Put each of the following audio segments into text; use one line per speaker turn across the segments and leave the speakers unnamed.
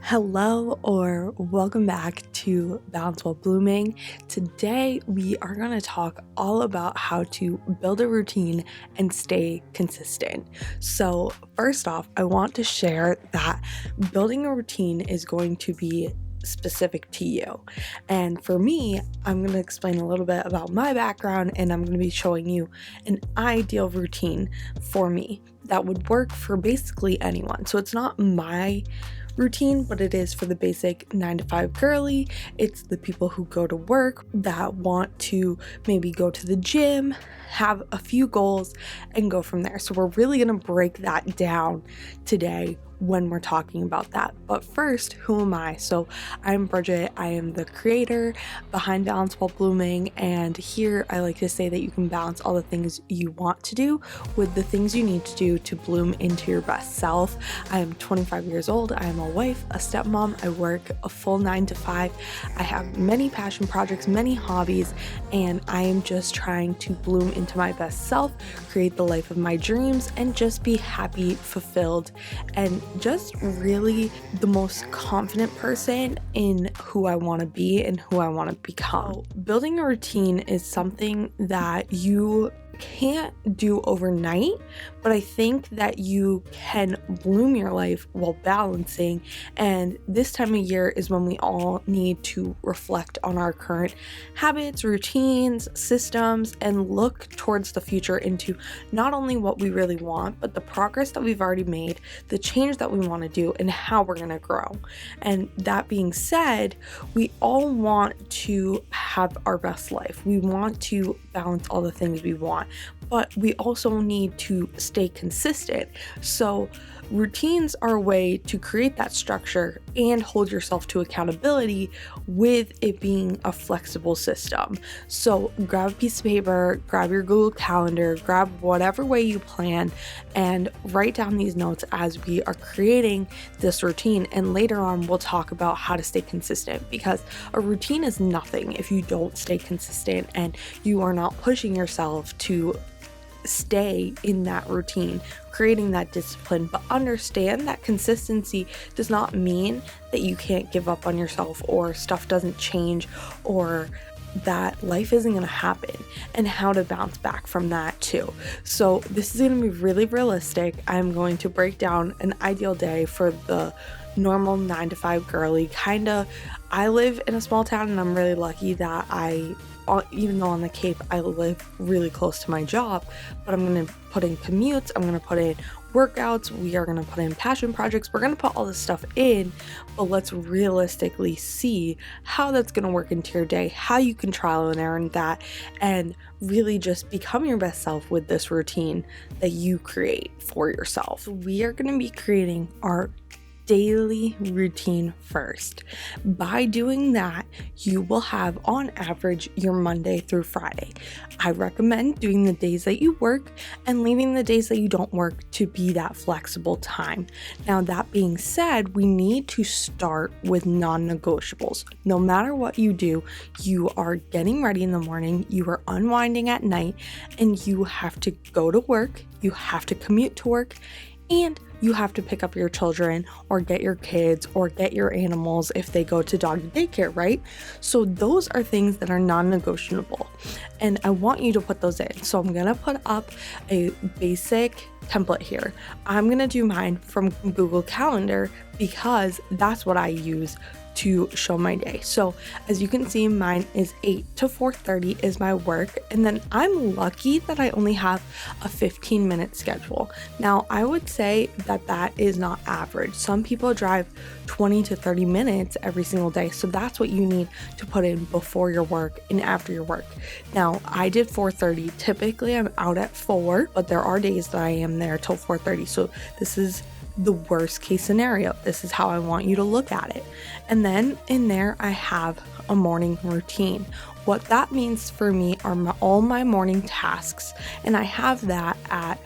Hello or welcome back to Balance While Blooming. Today we are going to talk all about how to build a routine and stay consistent. So first off, I want to share that building a routine is going to be specific to you. And for me, I'm going to explain a little bit about my background and I'm going to be showing you an ideal routine for me that would work for basically anyone. So it's not my routine, but it is for the basic 9 to 5 girly. It's the people who go to work that want to maybe go to the gym, have a few goals, and go from there. So we're really going to break that down today when we're talking about that. But first, who am I? So I'm Bridget. I am the creator behind Balance While Blooming, and here I like to say that you can balance all the things you want to do with the things you need to do to bloom into your best self. I am 25 years old. I am a wife, a stepmom. I work a full 9 to 5. I have many passion projects, many hobbies, and I am just trying to bloom into my best self, create the life of my dreams, and just be happy, fulfilled, and just really the most confident person in who I want to be and who I want to become. Building a routine is something that you can't do overnight, but I think that you can bloom your life while balancing. And this time of year is when we all need to reflect on our current habits, routines, systems, and look towards the future into not only what we really want, but the progress that we've already made, the change that we want to do, and how we're going to grow. And that being said, we all want to have our best life. We want to balance all the things we want, but we also need to stay consistent. So routines are a way to create that structure and hold yourself to accountability with it being a flexible system. So grab a piece of paper, grab your Google Calendar, grab whatever way you plan, and write down these notes as we are creating this routine. And later on, we'll talk about how to stay consistent, because a routine is nothing if you don't stay consistent and you are not pushing yourself to stay in that routine, creating that discipline. But understand that consistency does not mean that you can't give up on yourself or stuff doesn't change or that life isn't going to happen, and how to bounce back from that too. So this is going to be really realistic. I'm going to break down an ideal day for the normal 9 to 5 girly. I live in a small town and I'm really lucky that even though on the Cape, I live really close to my job, but I'm going to put in commutes, I'm going to put in workouts, we are going to put in passion projects, we're going to put all this stuff in, but let's realistically see how that's going to work into your day, how you can trial and error that, and really just become your best self with this routine that you create for yourself. So we are going to be creating our daily routine first. By doing that, you will have on average your Monday through Friday. I recommend doing the days that you work and leaving the days that you don't work to be that flexible time. Now, that being said, we need to start with non-negotiables. No matter what you do, you are getting ready in the morning, you are unwinding at night, and you have to go to work, you have to commute to work, and you have to pick up your children or get your kids or get your animals if they go to dog daycare, right? So those are things that are non-negotiable, and I want you to put those in. So I'm gonna put up a basic template here. I'm gonna do mine from Google Calendar because that's what I use to show my day. So as you can see, mine is 8 to 4:30 is my work, and then I'm lucky that I only have a 15-minute schedule. Now, I would say that that is not average. Some people drive 20 to 30 minutes every single day, so that's what you need to put in before your work and after your work. Now, I did 4:30. Typically, I'm out at 4, but there are days that I am there till 4:30, so this is the worst case scenario. This is how I want you to look at it. And then in there, I have a morning routine. What that means for me are all my morning tasks, and I have that at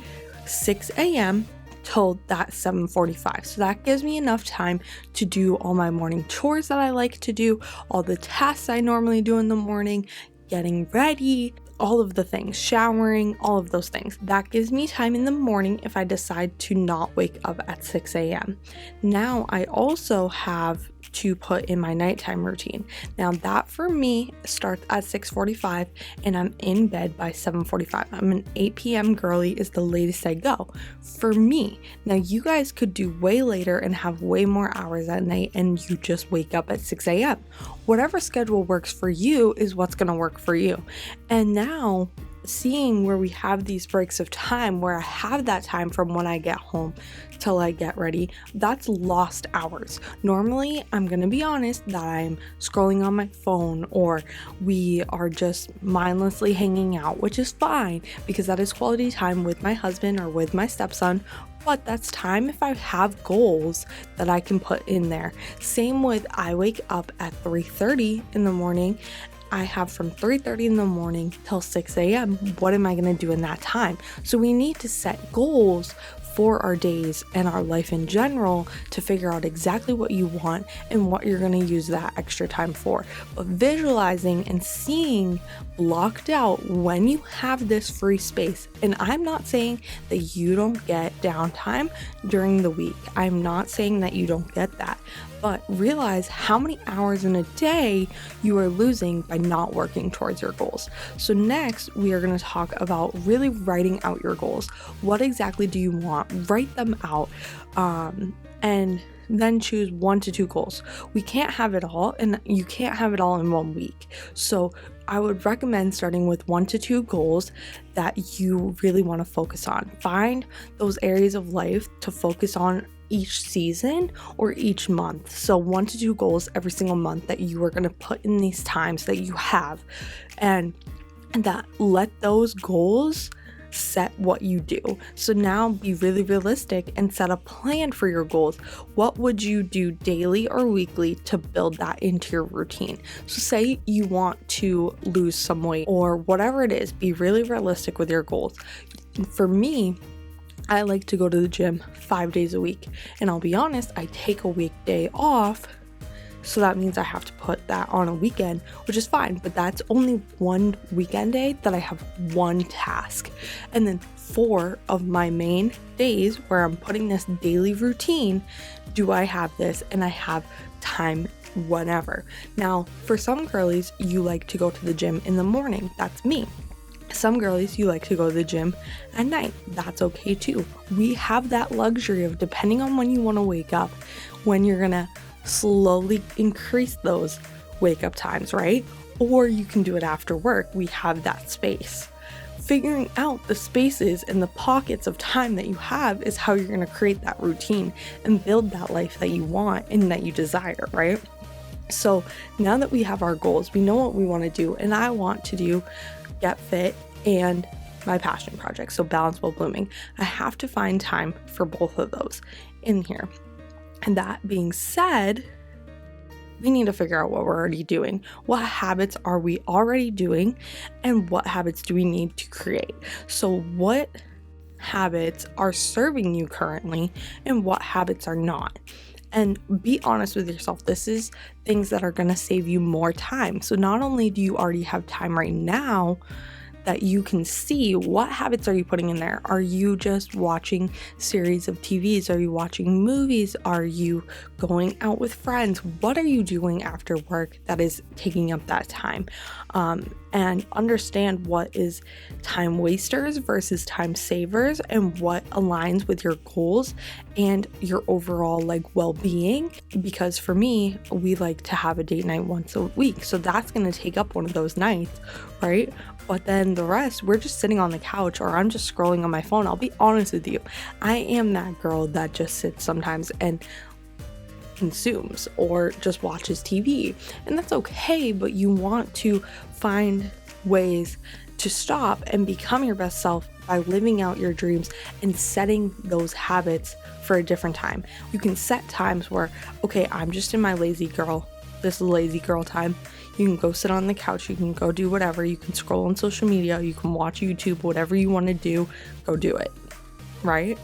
6 a.m. till that 7:45. So that gives me enough time to do all my morning chores that I like to do, all the tasks I normally do in the morning, getting ready, all of the things, showering, all of those things. That gives me time in the morning if I decide to not wake up at 6 a.m. Now I also have to put in my nighttime routine. Now that for me starts at 6:45 and I'm in bed by 7:45. I'm an 8 p.m. girly is the latest I go for me. Now you guys could do way later and have way more hours at night and you just wake up at 6 a.m. Whatever schedule works for you is what's going to work for you. And now seeing where we have these breaks of time where I have that time from when I get home till I get ready, that's lost hours. Normally, I'm gonna be honest that I'm scrolling on my phone or we are just mindlessly hanging out, which is fine because that is quality time with my husband or with my stepson. But that's time if I have goals that I can put in there. Same with I wake up at 3:30 in the morning. I have from 3:30 in the morning till 6 a.m. What am I going to do in that time? So we need to set goals for our days and our life in general to figure out exactly what you want and what you're going to use that extra time for. But visualizing and seeing blocked out when you have this free space. And I'm not saying that you don't get downtime during the week. I'm not saying that you don't get that. But realize how many hours in a day you are losing by not working towards your goals. So next, we are going to talk about really writing out your goals. What exactly do you want? Write them out, and then choose 1 to 2 goals. We can't have it all, and you can't have it all in 1 week. So I would recommend starting with 1 to 2 goals that you really want to focus on. Find those areas of life to focus on each season or each month. So 1 to 2 goals every single month that you are going to put in these times that you have, and that let those goals set what you do. So now be really realistic and set a plan for your goals. What would you do daily or weekly to build that into your routine? So say you want to lose some weight or whatever it is, be really realistic with your goals. For me, I like to go to the gym 5 days a week. And I'll be honest, I take a weekday off. So that means I have to put that on a weekend, which is fine. But that's only 1 weekend day that I have 1 task. And then 4 of my main days where I'm putting this daily routine, do I have this? And I have time whenever. Now, for some girlies, you like to go to the gym in the morning. That's me. Some girlies, you like to go to the gym at night. That's okay too. We have that luxury of, depending on when you want to wake up, when you're gonna slowly increase those wake up times, right? Or you can do it after work. We have that space. Figuring out the spaces and the pockets of time that you have is how you're gonna create that routine and build that life that you want and that you desire, right? So now that we have our goals, we know what we want to do, and I want to do get fit and my passion project, so balance while blooming. I have to find time for both of those in here. And that being said, we need to figure out what we're already doing. What habits are we already doing, and what habits do we need to create? So what habits are serving you currently and what habits are not? And be honest with yourself. This is things that are going to save you more time. So not only do you already have time right now that you can see, what habits are you putting in there? Are you just watching series of TVs? Are you watching movies? Are you going out with friends? What are you doing after work that is taking up that time? And understand what is time wasters versus time savers and what aligns with your goals and your overall well-being. Because for me, we like to have a date night once a week. So that's going to take up one of those nights, right? But then the rest, we're just sitting on the couch or I'm just scrolling on my phone. I'll be honest with you. I am that girl that just sits sometimes and consumes or just watches TV. And that's okay, but you want to find ways to stop and become your best self by living out your dreams and setting those habits for a different time. You can set times where, okay, I'm just in my lazy girl. This is lazy girl time. You can go sit on the couch. You can go do whatever. You can scroll on social media. You can watch YouTube, whatever you want to do, go do it, right?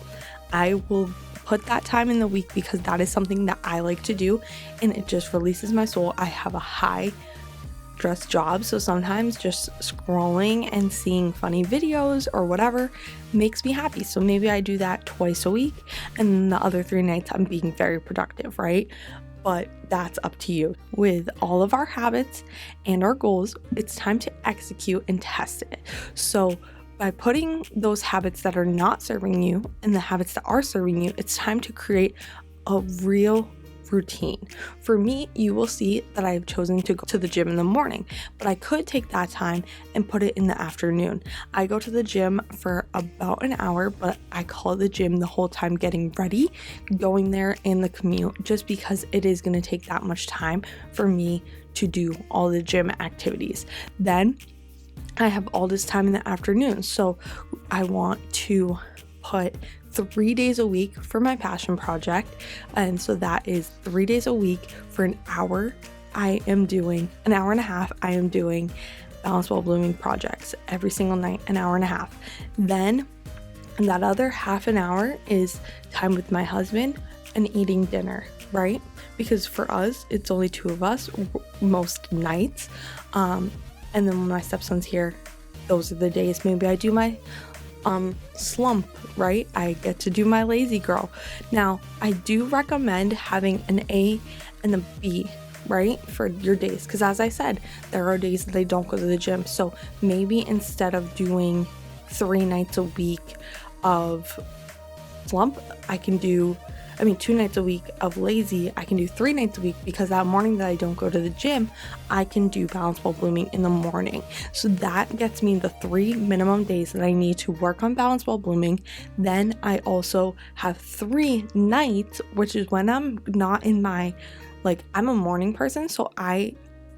I will put that time in the week because that is something that I like to do and it just releases my soul. I have a high stress job, so sometimes just scrolling and seeing funny videos or whatever makes me happy. So maybe I do that twice a week, and then the other 3 nights I'm being very productive, right? But that's up to you. With all of our habits and our goals, it's time to execute and test it. So by putting those habits that are not serving you and the habits that are serving you, it's time to create a real routine. For me, you will see that I've chosen to go to the gym in the morning, but I could take that time and put it in the afternoon. I go to the gym for about an hour, but I call the gym the whole time getting ready, going there, and the commute, just because it is going to take that much time for me to do all the gym activities. Then I have all this time in the afternoon, so I want to put 3 days a week for my passion project, and so that is 3 days a week for an hour. I am doing an hour and a half. I am doing Balance While Blooming projects every single night, an hour and a half. Then that other half an hour is time with my husband and eating dinner, right? Because for us, it's only 2 of us most nights. And then when my stepson's here, those are the days maybe I do my slump, right? I get to do my lazy girl. Now, I do recommend having an A and a B, right, for your days, because as I said, there are days that I don't go to the gym. So maybe instead of doing 3 nights a week of slump, I can do 2 nights a week of lazy. I can do 3 nights a week, because that morning that I don't go to the gym, I can do Balance While Blooming in the morning. So that gets me the 3 minimum days that I need to work on Balance While Blooming. Then I also have 3 nights, which is when I'm not in my, I'm a morning person, so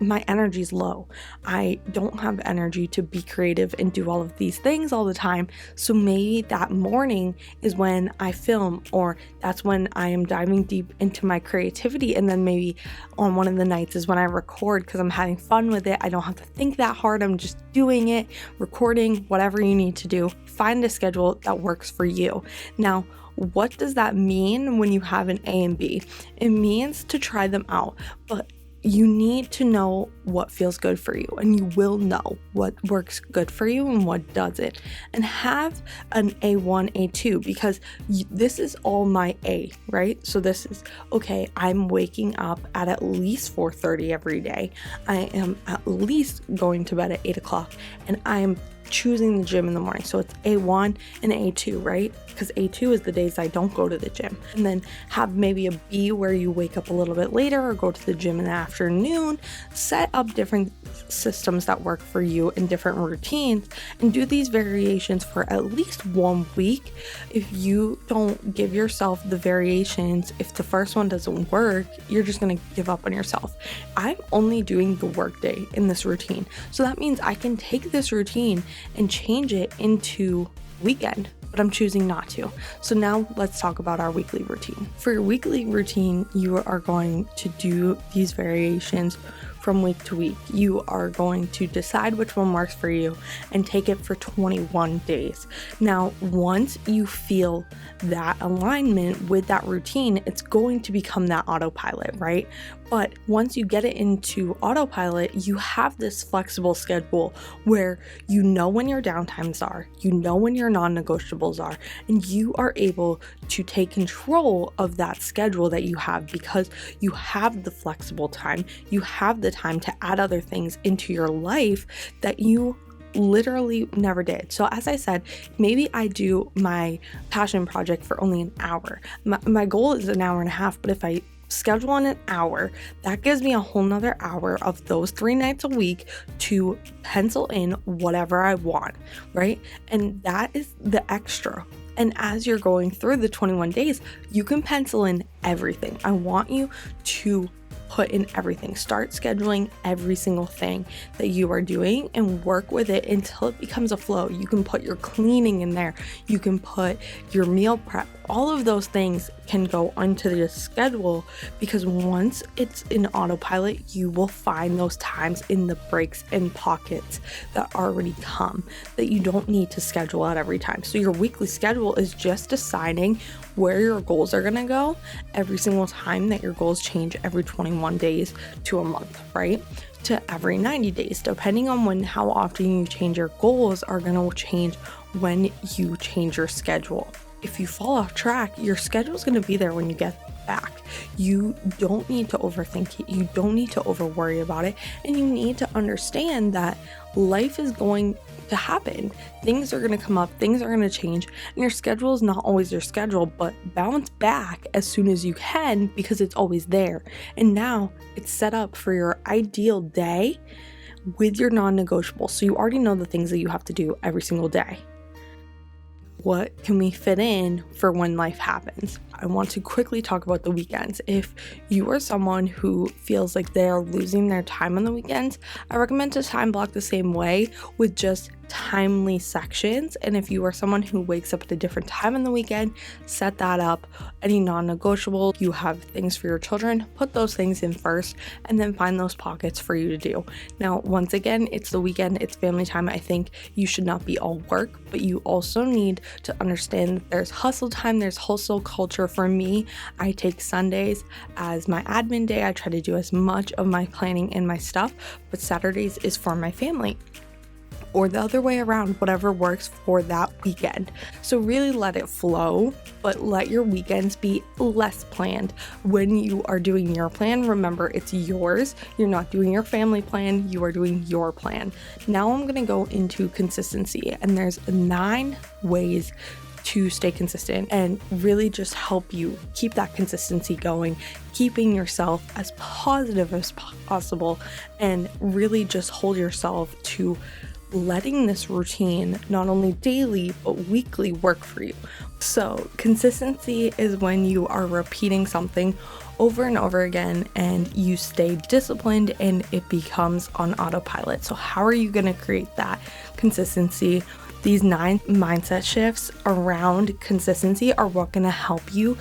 my energy's low. I don't have energy to be creative and do all of these things all the time. So maybe that morning is when I film, or that's when I am diving deep into my creativity. And then maybe on one of the nights is when I record, because I'm having fun with it. I don't have to think that hard. I'm just doing it, recording, whatever you need to do. Find a schedule that works for you. Now, what does that mean when you have an A and B? It means to try them out, but you need to know what feels good for you, and you will know what works good for you and what doesn't. And have an A1, A2, because this is all my A, right? So this is, okay, I'm waking up at least 4:30 every day. I am at least going to bed at 8 o'clock, and I am choosing the gym in the morning. So it's A1 and A2, right? Because A2 is the days I don't go to the gym. And then have maybe a B where you wake up a little bit later or go to the gym in the afternoon. Set up different systems that work for you in different routines, and do these variations for at least 1 week. If you don't give yourself the variations, if the first one doesn't work, you're just going to give up on yourself. I'm only doing the work day in this routine. So that means I can take this routine and change it into weekend, but I'm choosing not to. So now let's talk about our weekly routine. For your weekly routine, you are going to do these variations from week to week. You are going to decide which one works for you and take it for 21 days. Now, once you feel that alignment with that routine, it's going to become that autopilot, right? But once you get it into autopilot, you have this flexible schedule where you know when your downtimes are, you know when your non-negotiables are, and you are able to take control of that schedule that you have, because you have the flexible time, you have the time to add other things into your life that you literally never did. So as I said, maybe I do my passion project for only an hour. My goal is an hour and a half, but if I schedule in an hour, that gives me a whole nother hour of those 3 nights a week to pencil in whatever I want, right? And that is the extra. And as you're going through the 21 days, you can pencil in everything. I want you to put in everything. Start scheduling every single thing that you are doing and work with it until it becomes a flow. You can put your cleaning in there. You can put your meal prep, all of those things can go onto the schedule, because once it's in autopilot, you will find those times in the breaks and pockets that already come that you don't need to schedule out every time. So your weekly schedule is just deciding where your goals are going to go every single time that your goals change every 21 days to a month, right? To every 90 days, depending on how often you change your goals are going to change when you change your schedule. If you fall off track, your schedule is going to be there when you get back. You don't need to overthink it. You don't need to over worry about it. And you need to understand that life is going to happen. Things are going to come up, things are going to change, and your schedule is not always your schedule, but bounce back as soon as you can, because it's always there. And now it's set up for your ideal day with your non-negotiables. So you already know the things that you have to do every single day. What can we fit in for when life happens? I want to quickly talk about the weekends. If you are someone who feels like they are losing their time on the weekends, I recommend to time block the same way with just timely sections. And if you are someone who wakes up at a different time on the weekend, set that up. Any non-negotiable, you have things for your children, put those things in first, and then find those pockets for you to do. Now, once again, it's the weekend, it's family time. I think you should not be all work, but you also need to understand that there's hustle time, there's hustle culture. For me, I take Sundays as my admin day. I try to do as much of my planning and my stuff, but Saturdays is for my family. Or the other way around, whatever works for that weekend. So really let it flow, but let your weekends be less planned. When you are doing your plan, remember it's yours. You're not doing your family plan, you are doing your plan. Now I'm gonna go into consistency, and there's 9 ways to stay consistent and really just help you keep that consistency going, keeping yourself as positive as possible, and really just hold yourself to letting this routine, not only daily but weekly, work for you. So consistency is when you are repeating something over and over again and you stay disciplined and it becomes on autopilot. So how are you going to create that consistency? These 9 mindset shifts around consistency are what going to help you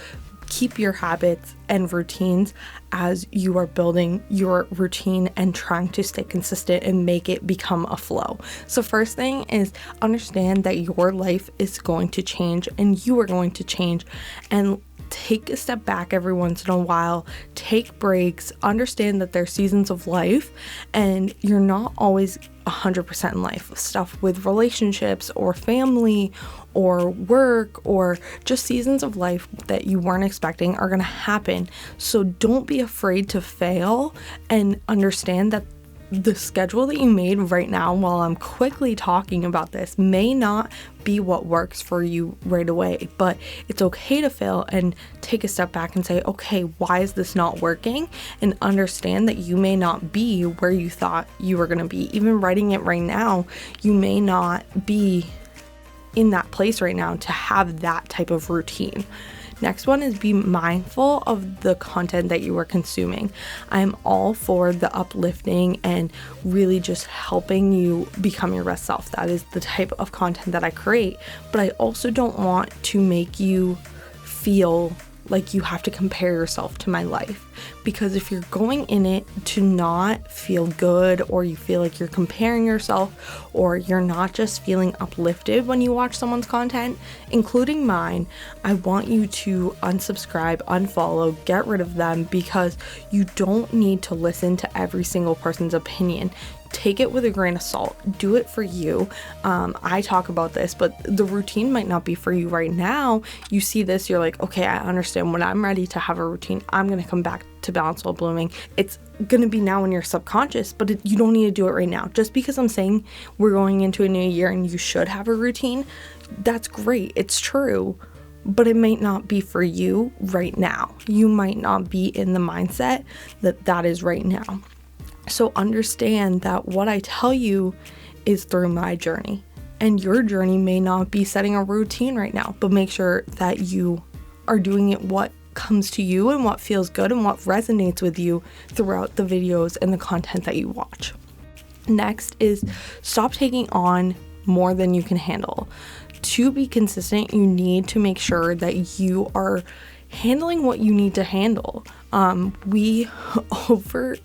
keep your habits and routines as you are building your routine and trying to stay consistent and make it become a flow. So first thing is understand that your life is going to change and you are going to change, and take a step back every once in a while, take breaks, understand that there's seasons of life and you're not always 100% in life. Stuff with relationships or family or work or just seasons of life that you weren't expecting are going to happen. So don't be afraid to fail, and understand that the schedule that you made right now, while I'm quickly talking about this, may not be what works for you right away, but it's okay to fail and take a step back and say, okay, why is this not working? And understand that you may not be where you thought you were going to be. Even writing it right now, you may not be in that place right now to have that type of routine. Next one is be mindful of the content that you are consuming. I'm all for the uplifting and really just helping you become your best self. That is the type of content that I create, but I also don't want to make you feel like you have to compare yourself to my life, because if you're going in it to not feel good, or you feel like you're comparing yourself, or you're not just feeling uplifted when you watch someone's content, including mine, I want you to unsubscribe, unfollow, get rid of them, because you don't need to listen to every single person's opinion. Take it with a grain of salt. Do it for you. I talk about this, but the routine might not be for you right now. You see this, you're like, okay, I understand. When I'm ready to have a routine, I'm going to come back to balance while blooming. It's going to be now in your subconscious, but you don't need to do it right now. Just because I'm saying we're going into a new year and you should have a routine, that's great. It's true. But it might not be for you right now. You might not be in the mindset that is right now. So understand that what I tell you is through my journey, and your journey may not be setting a routine right now, but make sure that you are doing it what comes to you and what feels good and what resonates with you throughout the videos and the content that you watch. Next is stop taking on more than you can handle. to be consistent, you need to make sure that you are handling what you need to handle. We overanalyze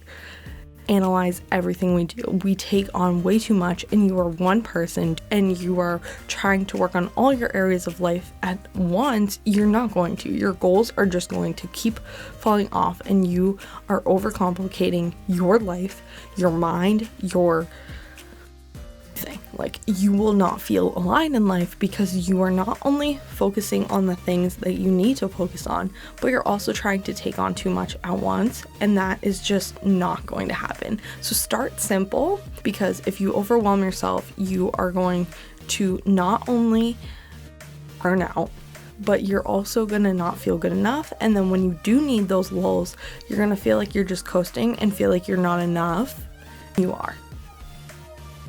everything we do. We take on way too much, and you are one person and you are trying to work on all your areas of life at once. You're not going to. Your goals are just going to keep falling off, and you are overcomplicating your life, your mind, your thing. Like, you will not feel aligned in life because you are not only focusing on the things that you need to focus on, but you're also trying to take on too much at once, and that is just not going to happen. So start simple, because if you overwhelm yourself, you are going to not only burn out, but you're also gonna not feel good enough. And then when you do need those lulls, you're gonna feel like you're just coasting and feel like you're not enough. You are.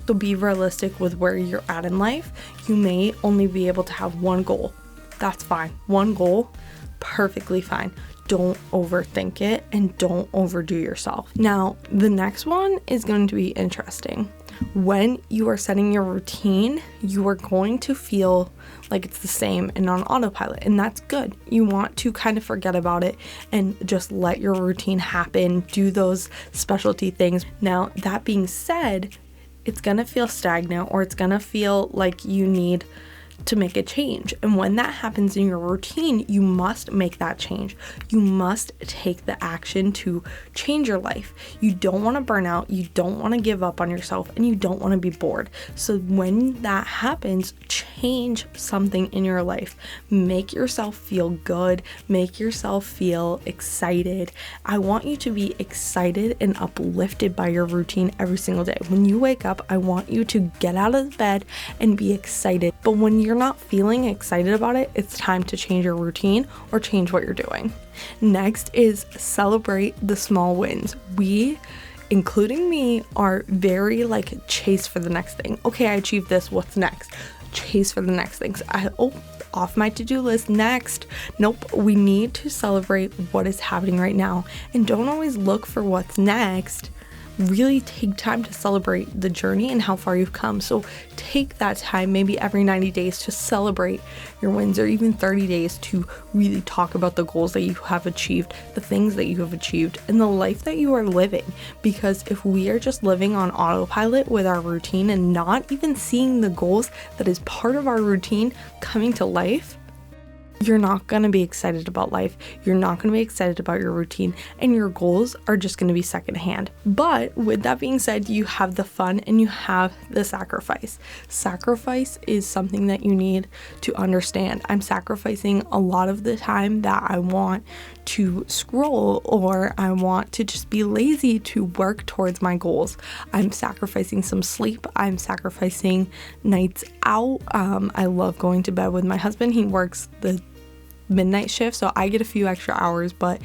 So be realistic with where you're at in life. You may only be able to have one goal. That's fine. One goal, perfectly fine. Don't overthink it and don't overdo yourself. Now, the next one is going to be interesting. When you are setting your routine, you are going to feel like it's the same and on autopilot, and that's good. You want to kind of forget about it and just let your routine happen, do those specialty things. Now, that being said, it's gonna feel stagnant, or it's gonna feel like you need to make a change. And when that happens in your routine, you must make that change. You must take the action to change your life. You don't want to burn out, you don't want to give up on yourself, and you don't want to be bored. So when that happens, change something in your life. Make yourself feel good, make yourself feel excited. I want you to be excited and uplifted by your routine every single day. When you wake up, I want you to get out of bed and be excited. But when you're not feeling excited about it, it's time to change your routine or change what you're doing. Next is celebrate the small wins. We, including me, are very like chase for the next thing. Okay, I achieved this, what's next? Chase for the next things. Off my to-do list, next. Nope, we need to celebrate what is happening right now, and don't always look for what's next. Really take time to celebrate the journey and how far you've come. So take that time, maybe every 90 days, to celebrate your wins, or even 30 days to really talk about the goals that you have achieved, the things that you have achieved, and the life that you are living. Because if we are just living on autopilot with our routine and not even seeing the goals that is part of our routine coming to life, you're not going to be excited about life. You're not going to be excited about your routine, and your goals are just going to be secondhand. But with that being said, you have the fun and you have the sacrifice. Sacrifice is something that you need to understand. I'm sacrificing a lot of the time that I want to scroll, or I want to just be lazy to work towards my goals. I'm sacrificing some sleep. I'm sacrificing nights out. I love going to bed with my husband. He works the midnight shift, so I get a few extra hours, but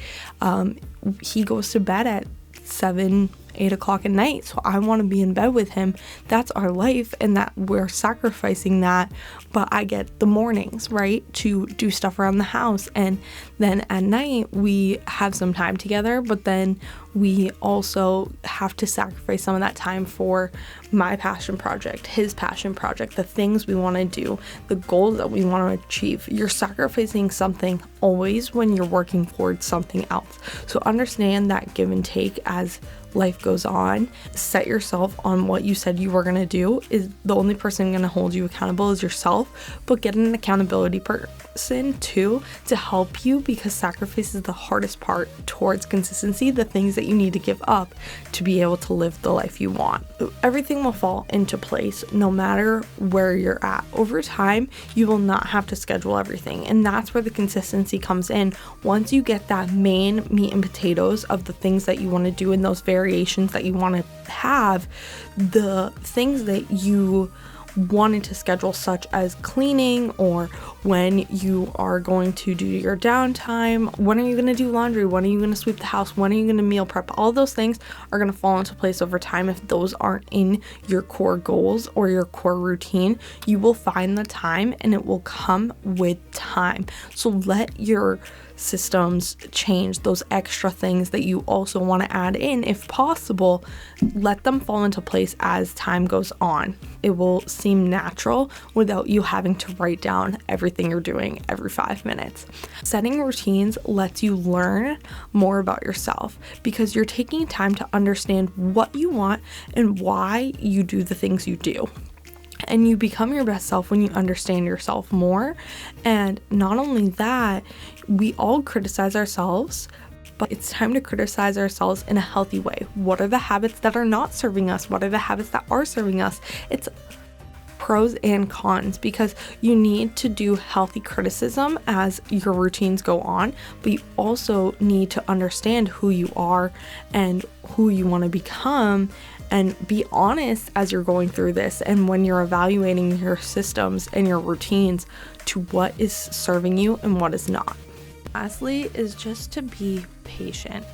he goes to bed at 7-8 o'clock at night, so I want to be in bed with him. That's our life, and that we're sacrificing that. But I get the mornings, right, to do stuff around the house, and then at night we have some time together, but then we also have to sacrifice some of that time for my passion project, his passion project, the things we want to do, the goals that we want to achieve. You're sacrificing something always when you're working towards something else. So understand that give and take as life goes on. Set yourself on what you said you were going to do. Is the only person going to hold you accountable is yourself, but get an accountability person too to help you, because sacrifice is the hardest part towards consistency, the things that you need to give up to be able to live the life you want. Everything will fall into place no matter where you're at. Over time, you will not have to schedule everything, and that's where the consistency comes in. Once you get that main meat and potatoes of the things that you want to do and those variations that you want to have, the things that you wanted to schedule, such as cleaning, or when you are going to do your downtime, when are you going to do laundry, when are you going to sweep the house, when are you going to meal prep, all those things are going to fall into place over time. If those aren't in your core goals or your core routine, you will find the time, and it will come with time. So let your systems change, those extra things that you also want to add in, if possible, let them fall into place as time goes on. It will seem natural without you having to write down everything you're doing every 5 minutes. Setting routines lets you learn more about yourself because you're taking time to understand what you want and why you do the things you do. And you become your best self when you understand yourself more. And not only that, we all criticize ourselves, but it's time to criticize ourselves in a healthy way. What are the habits that are not serving us? What are the habits that are serving us? It's pros and cons, because you need to do healthy criticism as your routines go on, but you also need to understand who you are and who you want to become, and be honest as you're going through this and when you're evaluating your systems and your routines to what is serving you and what is not. Lastly is just to be patient.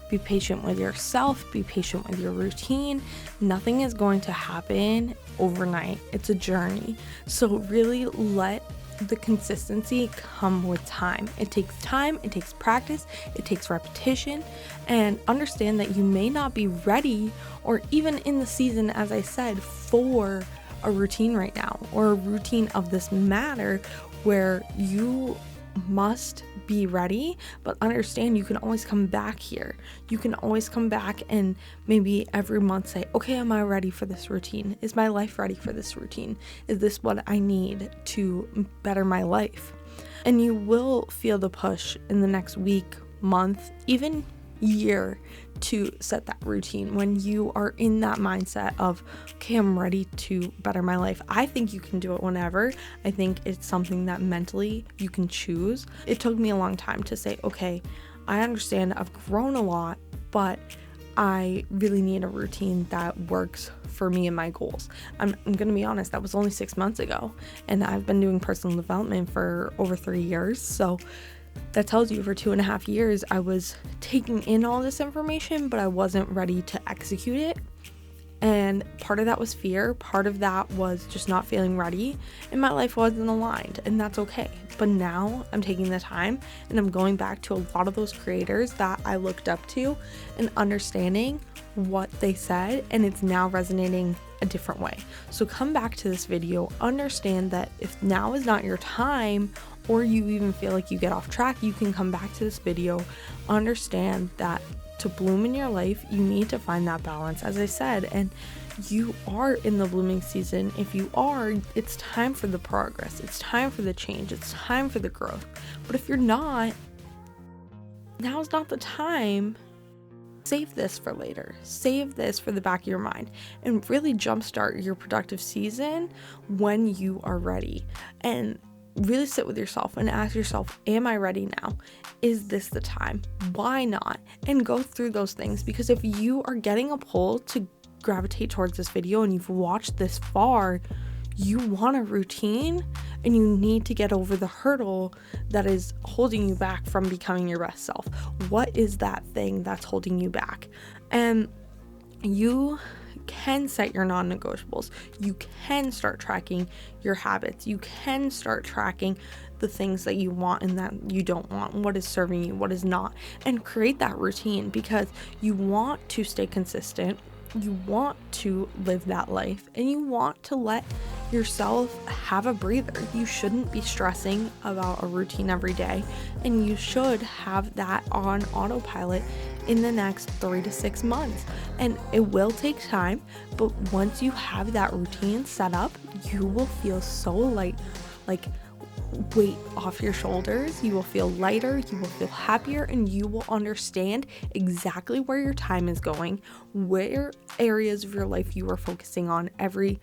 Be patient with yourself, be patient with your routine. Nothing is going to happen overnight. It's a journey. So really let the consistency come with time. It takes time, it takes practice, it takes repetition, and understand that you may not be ready or even in the season, as I said, for a routine right now, or a routine of this matter where you must be ready, but understand you can always come back here. You can always come back and maybe every month say, okay, am I ready for this routine? Is my life ready for this routine? Is this what I need to better my life? And you will feel the push in the next week, month, even year to set that routine when you are in that mindset of, okay, I'm ready to better my life. I think you can do it whenever. I think it's something that mentally you can choose. It took me a long time to say, okay, I understand I've grown a lot, but I really need a routine that works for me and my goals. I'm going to be honest, that was only 6 months ago, and I've been doing personal development for over 3 years. So that tells you for 2.5 years, I was taking in all this information, but I wasn't ready to execute it. And part of that was fear. Part of that was just not feeling ready. And my life wasn't aligned, and that's okay. But now I'm taking the time and I'm going back to a lot of those creators that I looked up to and understanding what they said, and it's now resonating a different way. So come back to this video, understand that if now is not your time, or you even feel like you get off track, you can come back to this video. Understand that to bloom in your life, you need to find that balance, as I said, and you are in the blooming season. If you are, it's time for the progress, it's time for the change, it's time for the growth. But if you're not, now's not the time. Save this for later. Save this for the back of your mind and really jumpstart your productive season when you are ready. And really sit with yourself and ask yourself, am I ready now? Is this the time? Why not? And go through those things, because if you are getting a pull to gravitate towards this video and you've watched this far, you want a routine and you need to get over the hurdle that is holding you back from becoming your best self. What is that thing that's holding you back? And you can set your non-negotiables. You can start tracking your habits. You can start tracking the things that you want and that you don't want, what is serving you, what is not, and create that routine, because you want to stay consistent. You want to live that life, and you want to let yourself have a breather. You shouldn't be stressing about a routine every day, and you should have that on autopilot in the next 3 to 6 months. And it will take time, but once you have that routine set up, you will feel so light, like weight off your shoulders. You will feel lighter, you will feel happier, and you will understand exactly where your time is going, where areas of your life you are focusing on every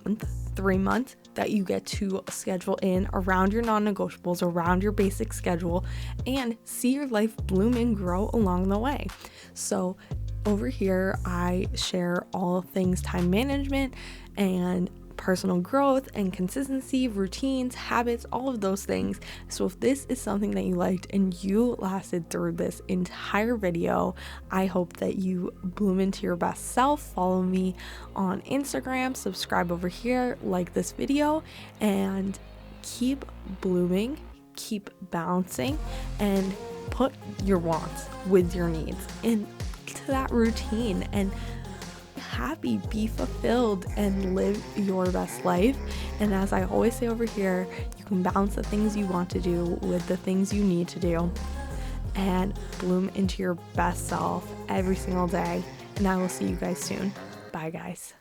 month, 3 months, that you get to schedule in around your non-negotiables, around your basic schedule, and see your life bloom and grow along the way. So over here, I share all things time management and personal growth and consistency, routines, habits, all of those things. So if this is something that you liked and you lasted through this entire video, I hope that you bloom into your best self. Follow me on Instagram, subscribe over here, like this video, and keep blooming keep balancing and put your wants with your needs into that routine and be fulfilled and live your best life. And as I always say over here, you can balance the things you want to do with the things you need to do and bloom into your best self every single day. And I will see you guys soon. Bye, guys.